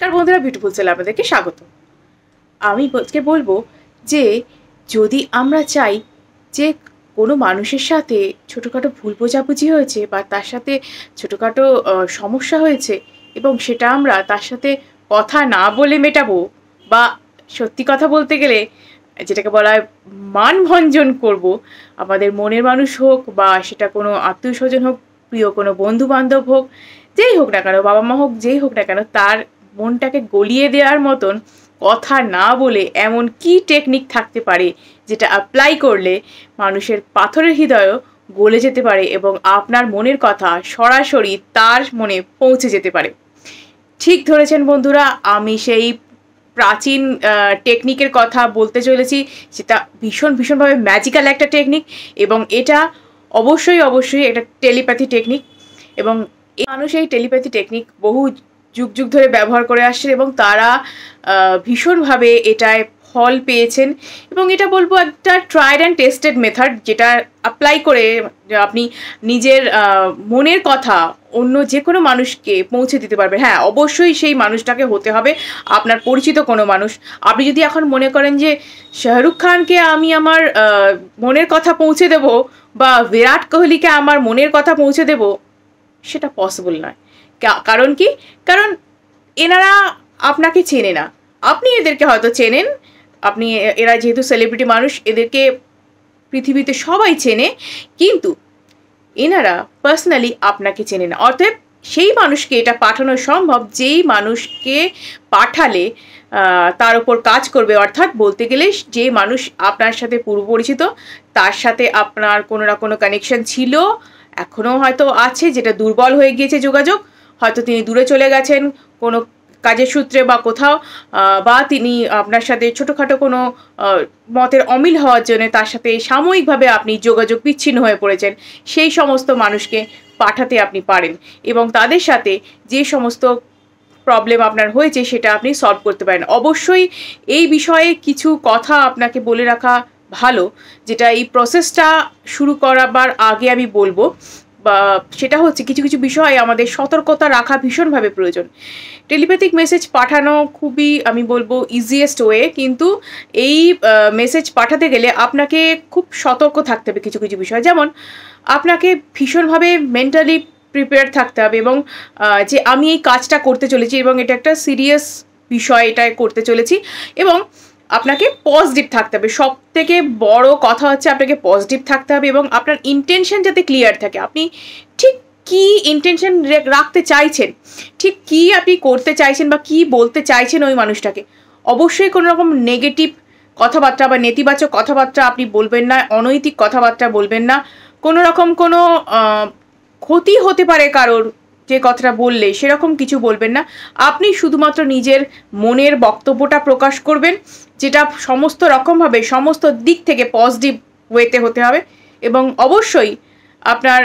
নমস্কার বন্ধুরা, বিউটিফুল সেলে আপনাদেরকে স্বাগত। আমি আজকে বলবো যে যদি আমরা চাই যে কোনো মানুষের সাথে ছোটোখাটো ভুল বোঝাবুঝি হয়েছে বা তার সাথে ছোটোখাটো সমস্যা হয়েছে এবং সেটা আমরা তার সাথে কথা না বলে মেটাবো, বা সত্যি কথা বলতে গেলে যেটাকে বলা হয় মানভঞ্জন করব, আমাদের মনের মানুষ হোক বা সেটা কোনো আত্মীয় স্বজন হোক, প্রিয় কোনো বন্ধু বান্ধব হোক, যেই হোক না কেন, বাবা মা হোক, যেই হোক না কেন, তার মনটাকে গলিয়ে দেওয়ার মতন কথা না বলে এমন কি টেকনিক থাকতে পারে যেটা অ্যাপ্লাই করলে মানুষের পাথরের হৃদয়ও গলে যেতে পারে এবং আপনার মনের কথা সরাসরি তার মনে পৌঁছে যেতে পারে। ঠিক ধরেছেন বন্ধুরা, আমি সেই প্রাচীন টেকনিকের কথা বলতে চলেছি, সেটা ভীষণভাবে ম্যাজিক্যাল একটা টেকনিক এবং এটা অবশ্যই একটা টেলিপ্যাথি টেকনিক। এবং মানুষ এই টেলিপ্যাথি টেকনিক বহু যুগ ধরে ব্যবহার করে আসছে এবং তারা ভীষণভাবে এটায় ফল পেয়েছেন। এবং এটা বলবো একটা ট্রাইড অ্যান্ড টেস্টেড মেথড, যেটা অ্যাপ্লাই করে আপনি নিজের মনের কথা অন্য যে কোনো মানুষকে পৌঁছে দিতে পারবেন। হ্যাঁ, অবশ্যই সেই মানুষটাকে হতে হবে আপনার পরিচিত কোনো মানুষ। আপনি যদি এখন মনে করেন যে শাহরুখ খানকে আমি আমার মনের কথা পৌঁছে দেব বা বিরাট কোহলিকে আমার মনের কথা পৌঁছে দেব, সেটা পসিবল নয়। কারণ কি? কারণ এনারা আপনাকে চেনে না, আপনি এদেরকে হয়তো চেনেন। আপনি এরা যেহেতু সেলিব্রিটি মানুষ, এদেরকে পৃথিবীতে সবাই চেনে, কিন্তু এনারা পার্সোনালি আপনাকে চেনে না। অর্থাৎ সেই মানুষকে এটা পাঠানো সম্ভব যেই মানুষকে পাঠালে তার উপর কাজ করবে। অর্থাৎ বলতে গেলে যে মানুষ আপনার সাথে পূর্ব পরিচিত, তার সাথে আপনার কোনো না কোনো কানেকশন ছিল, এখনও হয়তো আছে, যেটা দুর্বল হয়ে গিয়েছে যোগাযোগ। হয়তো তিনি দূরে চলে গেছেন কোনো কাজের সূত্রে বা কোথাও, বা তিনি আপনার সাথে ছোটোখাটো কোনো মতের অমিল হওয়ার জন্য তার সাথে সাময়িকভাবে আপনি যোগাযোগ বিচ্ছিন্ন হয়ে পড়েছেন। সেই সমস্ত মানুষকে পাঠাতে আপনি পারেন এবং তাদের সাথে যে সমস্ত প্রবলেম আপনার হয়েছে সেটা আপনি সলভ করতে পারেন। অবশ্যই এই বিষয়ে কিছু কথা আপনাকে বলে রাখা ভালো, যেটা এই প্রসেসটা শুরু করাবার আগে আমি বলবো, বা সেটা হচ্ছে কিছু বিষয়ে আমাদের সতর্কতা রাখা ভীষণভাবে প্রয়োজন। টেলিপ্যাথিক মেসেজ পাঠানো খুবই, আমি বলবো, ইজিয়েস্ট ওয়ে, কিন্তু এই মেসেজ পাঠাতে গেলে আপনাকে খুব সতর্ক থাকতে হবে কিছু বিষয়। যেমন আপনাকে ভীষণভাবে মেন্টালি প্রিপেয়ার থাকতে হবে এবং যে আমি এই কাজটা করতে চলেছি এবং এটা একটা সিরিয়াস বিষয়, এটা করতে চলেছি, এবং আপনাকে পজিটিভ থাকতে হবে। সব থেকে বড় কথা হচ্ছে আপনাকে পজিটিভ থাকতে হবে এবং আপনার ইন্টেনশন যাতে ক্লিয়ার থাকে। আপনি ঠিক কী ইন্টেনশন রাখতে চাইছেন, ঠিক কী আপনি করতে চাইছেন বা কী বলতে চাইছেন ওই মানুষটাকে। অবশ্যই কোনো রকম নেগেটিভ কথাবার্তা বা নেতিবাচক কথাবার্তা আপনি বলবেন না, অনৈতিক কথাবার্তা বলবেন না, কোনো রকম কোনো ক্ষতি হতে পারে কারোর যে কথাটা বললে সেরকম কিছু বলবেন না। আপনি শুধুমাত্র নিজের মনের বক্তব্যটা প্রকাশ করবেন, যেটা সমস্ত রকমভাবে সমস্ত দিক থেকে পজিটিভ ওয়েতে হতে হবে। এবং অবশ্যই আপনার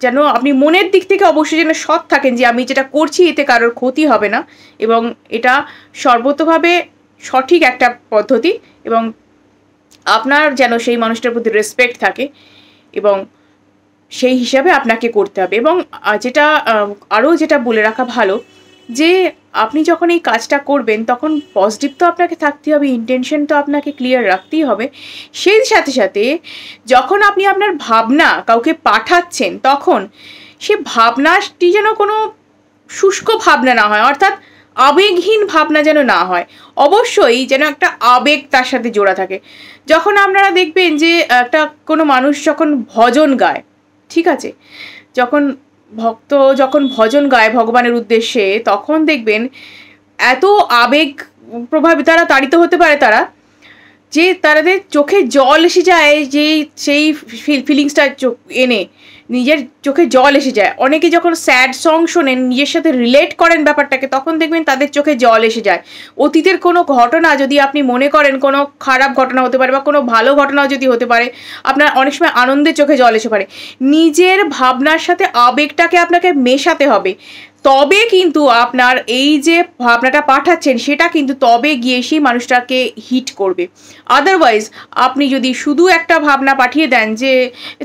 যেন আপনি মনের দিক থেকে অবশ্যই যেন সৎ থাকেন যে আমি যেটা করছি এতে কারোর ক্ষতি হবে না, এবং এটা সর্বতভাবে সঠিক একটা পদ্ধতি, এবং আপনার যেন সেই মানুষটার প্রতি রেসপেক্ট থাকে এবং সেই হিসাবে আপনাকে করতে হবে। এবং যেটা আরও যেটা বলে রাখা ভালো, যে আপনি যখন এই কাজটা করবেন তখন পজিটিভ তো আপনাকে থাকতেই হবে, ইন্টেনশন তো আপনাকে ক্লিয়ার রাখতেই হবে। সেই সাথে যখন আপনি আপনার ভাবনা কাউকে পাঠাচ্ছেন, তখন সে ভাবনাটি যেন কোনো শুষ্ক ভাবনা না হয়, অর্থাৎ আবেগহীন ভাবনা যেন না হয়। অবশ্যই যেন একটা আবেগ তার সাথে জোড়া থাকে। যখন আপনারা দেখবেন যে একটা কোনো মানুষ যখন ভজন গায়, ঠিক আছে, যখন যখন ভজন গায় ভগবানের উদ্দেশ্যে, তখন দেখবেন এত আবেগ প্রভাবিত তারা তাড়িত হতে পারে তারা, যে তাদের চোখে জল এসে যায়, যে সেই ফিলিংসটা এনে নিজের চোখে জল এসে যায়। অনেকে যখন স্যাড সং শোনেন, নিজের সাথে রিলেট করেন ব্যাপারটাকে, তখন দেখবেন তাদের চোখে জল এসে যায়। অতীতের কোনো ঘটনা যদি আপনি মনে করেন, কোনো খারাপ ঘটনা হতে পারে বা কোনো ভালো ঘটনাও যদি হতে পারে, আপনার অনেক সময় আনন্দের চোখে জল এসে পারে। নিজের ভাবনার সাথে আবেগটাকে আপনাকে মেশাতে হবে, তবে কিন্তু আপনার এই যে ভাবনাটা পাঠাচ্ছেন সেটা কিন্তু তবে গিয়ে সেই মানুষটাকে হিট করবে। আদারওয়াইজ আপনি যদি শুধু একটা ভাবনা পাঠিয়ে দেন যে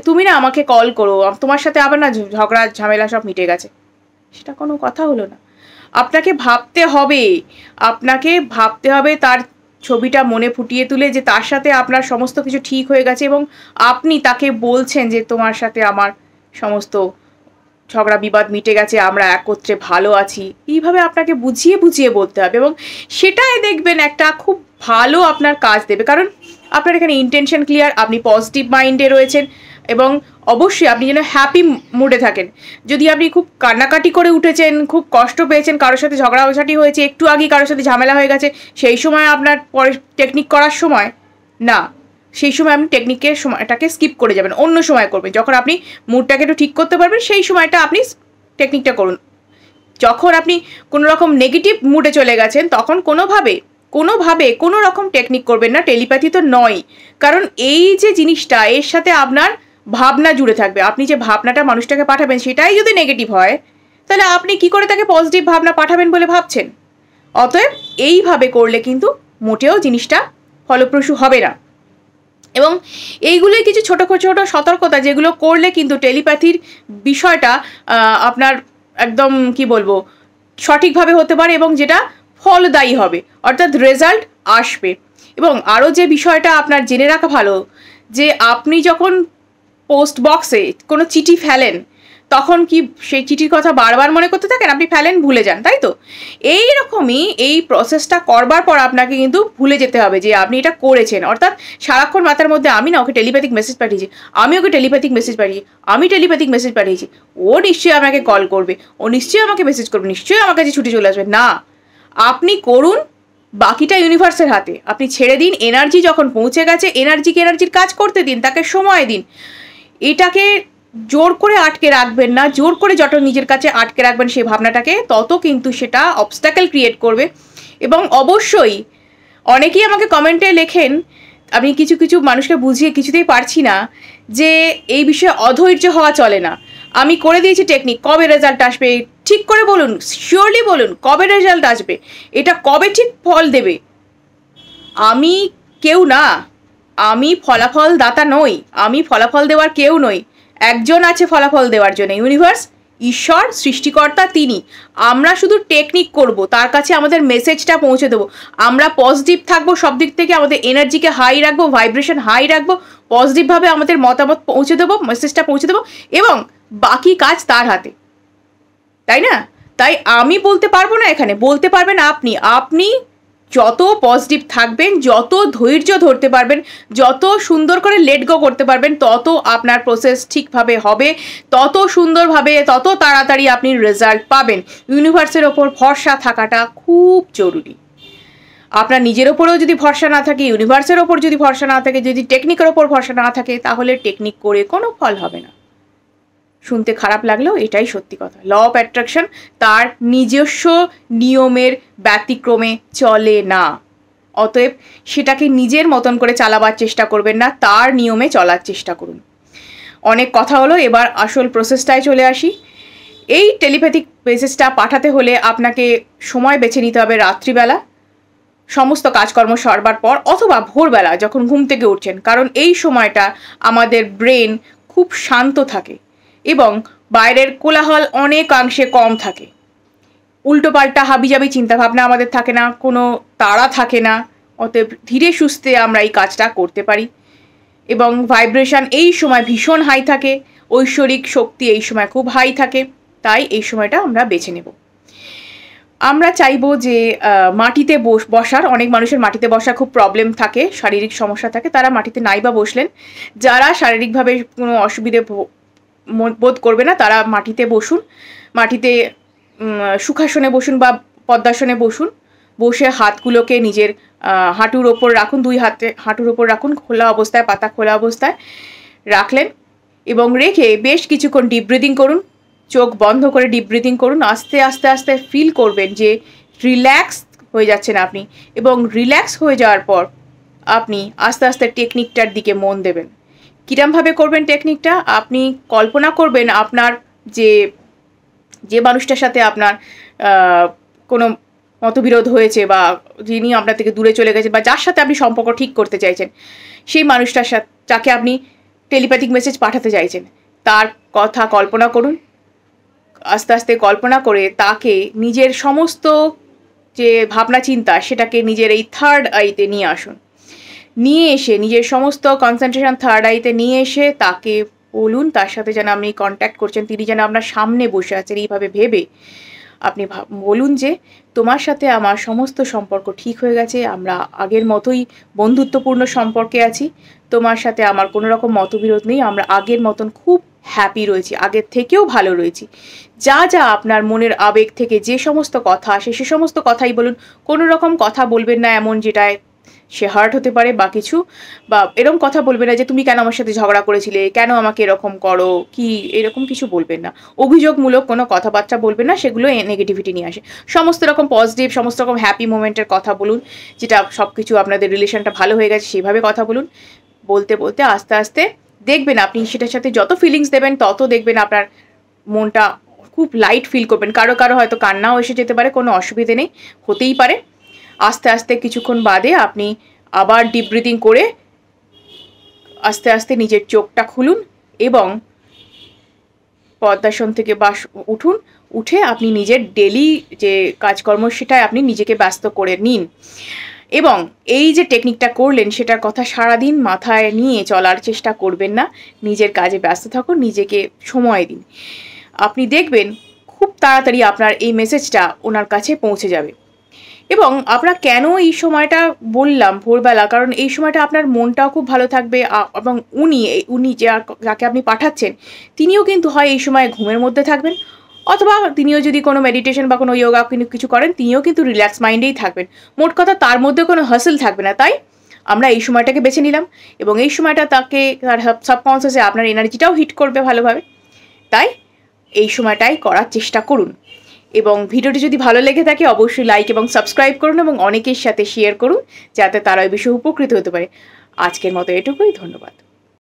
তুমি না আমাকে কল করো, তোমার সাথে আবার না ঝগড়া ঝামেলা সব মিটে গেছে, সেটা কোনো কথা হলো না। আপনাকে ভাবতে হবে, তার ছবিটা মনে ফুটিয়ে তুলে যে তার সাথে আপনার সমস্ত কিছু ঠিক হয়ে গেছে এবং আপনি তাকে বলছেন যে তোমার সাথে আমার সমস্ত ঝগড়া বিবাদ মিটে গেছে, আমরা একত্রে ভালো আছি। এইভাবে আপনাকে বুঝিয়ে বুঝিয়ে বলতে হবে এবং সেটাই দেখবেন একটা খুব ভালো আপনার কাজ দেবে। কারণ আপনার এখানে ইন্টেনশন ক্লিয়ার, আপনি পজিটিভ মাইন্ডে রয়েছেন এবং অবশ্যই আপনি যেন হ্যাপি মুডে থাকেন। যদি আপনি খুব কান্নাকাটি করে উঠেছেন, খুব কষ্ট পেয়েছেন, কারোর সাথে ঝগড়াঝাটি হয়েছে, একটু আগেই কারোর সাথে ঝামেলা হয়ে গেছে, সেই সময় আপনার পরে টেকনিক করার সময় না, সেই সময় আপনি টেকনিকের সময়টাকে স্কিপ করে যাবেন, অন্য সময় করবেন। যখন আপনি মুডটাকে একটু ঠিক করতে পারবেন সেই সময়টা আপনি টেকনিকটা করুন। যখন আপনি কোনো রকম নেগেটিভ মুডে চলে গেছেন তখন কোনোভাবে কোনো রকম টেকনিক করবেন না, টেলিপ্যাথি তো নয়। কারণ এই যে জিনিসটা, এর সাথে আপনার ভাবনা জুড়ে থাকবে। আপনি যে ভাবনাটা মানুষটাকে পাঠাবেন সেটাই যদি নেগেটিভ হয় তাহলে আপনি কি করে তাকে পজিটিভ ভাবনা পাঠাবেন বলে ভাবছেন? অতএব এইভাবে করলে কিন্তু মোটেও জিনিসটা ফলপ্রসূ হবে না। এবং এইগুলোই কিছু ছোট ছোট সতর্কতা যেগুলো করলে কিন্তু টেলিপ্যাথির বিষয়টা আপনার একদম কি বলবো সঠিকভাবে হতে পারে এবং যেটা ফলদায়ী হবে, অর্থাৎ রেজাল্ট আসবে। এবং আরও যে বিষয়টা আপনার জেনে রাখা ভালো, যে আপনি যখন পোস্ট বক্সে কোনো চিঠি ফেলেন তখন কি সেই চিঠির কথা বারবার মনে করতে থাকেন? আপনি ফেলেন, ভুলে যান, তাই তো? এই রকমই এই প্রসেসটা করবার পর আপনাকে কিন্তু ভুলে যেতে হবে যে আপনি এটা করেছেন। অর্থাৎ সারাক্ষণ মাথার মধ্যে আমি না ওকে টেলিপ্যাথিক মেসেজ পাঠিয়েছি, আমি ওকে টেলিপ্যাথিক মেসেজ পাঠিয়েছি, আমি টেলিপ্যাথিক মেসেজ পাঠিয়েছি, ও নিশ্চয়ই আমাকে কল করবে, ও নিশ্চয়ই আমাকে মেসেজ করবে, নিশ্চয়ই আমার কাছে ছুটি চলে আসবে। না, আপনি করুন, বাকিটা ইউনিভার্সের হাতে। আপনি ছেড়ে দিন, এনার্জি যখন পৌঁছে গেছে এনার্জির কাজ করতে দিন, তাকে সময় দিন। এটাকে জোর করে আটকে রাখবেন না, জোর করে যত নিজের কাছে আটকে রাখবেন সেই ভাবনাটাকে তত কিন্তু সেটা অবস্ট্যাকেল ক্রিয়েট করবে। এবং অবশ্যই অনেকেই আমাকে কমেন্টে লেখেন, আমি কিছু কিছু মানুষকে বুঝিয়ে কিছুতেই পারছি না যে এই বিষয়ে অধৈর্য হওয়া চলে না। আমি করে দিয়েছি টেকনিক, কবে রেজাল্ট আসবে ঠিক করে বলুন, শিওরলি বলুন কবে রেজাল্ট আসবে, এটা কবে ঠিক ফল দেবে। আমি কেউ না, আমি ফলাফল দাতা নই, আমি ফলাফল দেওয়ার কেউ নই। একজন আছে ফলাফল দেওয়ার জন্য, ইউনিভার্স, ঈশ্বর, সৃষ্টিকর্তা, তিনি। আমরা শুধু টেকনিক করব, তার কাছে আমাদের মেসেজটা পৌঁছে দেবো। আমরা পজিটিভ থাকবো, সব দিক থেকে আমাদের এনার্জিকে হাই রাখবো, ভাইব্রেশন হাই রাখবো, পজিটিভভাবে আমাদের মতামত পৌঁছে দেবো, মেসেজটা পৌঁছে দেবো এবং বাকি কাজ তার হাতে, তাই না? তাই আমি বলতে পারবো না, এখানে বলতে পারবেন আপনি। আপনি যত পজিটিভ থাকবেন, যত ধৈর্য ধরতে পারবেন, যত সুন্দর করে লেট গো করতে পারবেন, তত আপনার প্রসেস ঠিকভাবে হবে, তত সুন্দরভাবে, তত তাড়াতাড়ি আপনি রেজাল্ট পাবেন। ইউনিভার্সের ওপর ভরসা থাকাটা খুব জরুরি। আপনার নিজের ওপরেও যদি ভরসা না থাকে, ইউনিভার্সের ওপর যদি ভরসা না থাকে, যদি টেকনিকের ওপর ভরসা না থাকে, তাহলে টেকনিক করে কোনো ফল হবে না। শুনতে খারাপ লাগলেও এটাই সত্যি কথা। ল অফ অ্যাট্রাকশন তার নিজস্ব নিয়মের ব্যতিক্রমে চলে না। অতএব সেটাকে নিজের মতন করে চালাবার চেষ্টা করবেন না, তার নিয়মে চলার চেষ্টা করুন। অনেক কথা হলো, এবার আসল প্রসেসটায় চলে আসি। এই টেলিপ্যাথিক মেসেজটা পাঠাতে হলে আপনাকে সময় বেছে নিতে হবে রাত্রিবেলা, সমস্ত কাজকর্ম সরবার পর, অথবা ভোরবেলা যখন ঘুম থেকে উঠছেন। কারণ এই সময়টা আমাদের ব্রেন খুব শান্ত থাকে এবং বাইরের কোলাহল অনেকাংশে কম থাকে। উল্টোপাল্টা হাবিজাবি চিন্তাভাবনা আমাদের থাকে না, কোনো তাড়া থাকে না। অতএব ধীরে সুস্থে আমরা এই কাজটা করতে পারি এবং ভাইব্রেশন এই সময় ভীষণ হাই থাকে, ঐশ্বরিক শক্তি এই সময় খুব হাই থাকে। তাই এই সময়টা আমরা বেছে নেব। আমরা চাইবো যে মাটিতে বসার, অনেক মানুষের মাটিতে বসা খুব প্রবলেম থাকে, শারীরিক সমস্যা থাকে, তারা মাটিতে নাই বা বসলেন। যারা শারীরিকভাবে কোনো অসুবিধে বোধ করবে না তারা মাটিতে বসুন, মাটিতে সুখাসনে বসুন বা পদ্মাসনে বসুন। বসে হাতগুলোকে নিজের হাঁটুর ওপর রাখুন, দুই হাতে হাঁটুর ওপর রাখুন, খোলা অবস্থায়, পাতা খোলা অবস্থায় রাখলেন এবং রেখে বেশ কিছুক্ষণ ডিপ ব্রিদিং করুন। চোখ বন্ধ করে ডিপ ব্রিদিং করুন। আস্তে আস্তে আস্তে ফিল করবেন যে রিল্যাক্স হয়ে যাচ্ছেন আপনি, এবং রিল্যাক্স হয়ে যাওয়ার পর আপনি আস্তে আস্তে টেকনিকটার দিকে মন দেবেন। কিরমভাবে করবেন টেকনিকটা? আপনি কল্পনা করবেন আপনার যে মানুষটার সাথে আপনার কোনো মতবিরোধ হয়েছে বা যিনি আপনার থেকে দূরে চলে গেছেন বা যার সাথে আপনি সম্পর্ক ঠিক করতে চাইছেন, সেই মানুষটার সাথে যাকে আপনি টেলিপ্যাথিক মেসেজ পাঠাতে চাইছেন তার কথা কল্পনা করুন। আস্তে আস্তে কল্পনা করে তাকে নিজের সমস্ত যে ভাবনা চিন্তা সেটাকে নিজের এই থার্ড আইতে নিয়ে আসুন। নিয়ে এসে নিজের সমস্ত কনসেন্ট্রেশন থার্ড আইতে নিয়ে এসে তাকে বলুন, তার সাথে যেন আপনি কন্ট্যাক্ট করছেন, তিনি যেন আপনার সামনে বসে আছেন এইভাবে ভেবে আপনি বলুন যে তোমার সাথে আমার সমস্ত সম্পর্ক ঠিক হয়ে গেছে, আমরা আগের মতোই বন্ধুত্বপূর্ণ সম্পর্কে আছি, তোমার সাথে আমার কোনো রকম মতবিরোধ নেই, আমরা আগের মতন খুব হ্যাপি রয়েছি, আগের থেকেও ভালো রয়েছি। যা যা আপনার মনের আবেগ থেকে যে সমস্ত কথা আসে সে সমস্ত কথাই বলুন। কোনো রকম কথা বলবেন না এমন যেটায় সে হার্ট হতে পারে বা কিছু, বা এরকম কথা বলবে না যে তুমি কেন আমার সাথে ঝগড়া করেছিলে, কেন আমাকে এরকম করো, কি এরকম কিছু বলবেন না। অভিযোগমূলক কোনো কথাবার্তা বলবেন না, সেগুলো নেগেটিভিটি নিয়ে আসে। সমস্ত রকম পজিটিভ, সমস্ত রকম হ্যাপি মোমেন্টের কথা বলুন, যেটা সব কিছু আপনাদের রিলেশনটা ভালো হয়ে গেছে সেভাবে কথা বলুন। বলতে বলতে আস্তে আস্তে দেখবেন আপনি সেটার সাথে যত ফিলিংস দেবেন তত দেখবেন আপনার মনটা খুব লাইট ফিল করবেন। কারো কারো হয়তো কান্নাও এসে যেতে পারে, কোনো অসুবিধে নেই, হতেই পারে। আস্তে আস্তে কিছুক্ষণ বাদে আপনি আবার ডিপ ব্রিদিং করে আস্তে আস্তে নিজের চোখটা খুলুন এবং পদ্মাসন থেকে উঠুন। উঠে আপনি নিজের ডেলি যে কাজকর্ম সেটায় আপনি নিজেকে ব্যস্ত করে নিন। এবং এই যে টেকনিকটা করলেন সেটার কথা সারাদিন মাথায় নিয়ে চলার চেষ্টা করবেন না, নিজের কাজে ব্যস্ত থাকুন, নিজেকে সময় দিন। আপনি দেখবেন খুব তাড়াতাড়ি আপনার এই মেসেজটা ওনার কাছে পৌঁছে যাবে। এবং আপনার কেন এই সময়টা বললাম ভোরবেলা, কারণ এই সময়টা আপনার মনটাও খুব ভালো থাকবে এবং উনি যাকে আপনি পাঠাচ্ছেন তিনিও কিন্তু হয় এই সময় ঘুমের মধ্যে থাকবেন, অথবা তিনিও যদি কোনো মেডিটেশন বা কোনো যোগা কিছু করেন তিনিও কিন্তু রিল্যাক্স মাইন্ডেই থাকবেন। মোট কথা তার মধ্যে কোনো হাসল থাকবে না। তাই আমরা এই সময়টাকে বেছে নিলাম এবং এই সময়টা তাকে তার সাবকনসিয়াসে আপনার এনার্জিটাও হিট করবে ভালোভাবে। তাই এই সময়টাই করার চেষ্টা করুন। এবং ভিডিওটি যদি ভালো লেগে থাকে অবশ্যই লাইক এবং সাবস্ক্রাইব করুন এবং অনেকের সাথে শেয়ার করুন যাতে তারা এই বিষয়ে উপকৃত হতে পারে। আজকের মতো এটুকুই, ধন্যবাদ।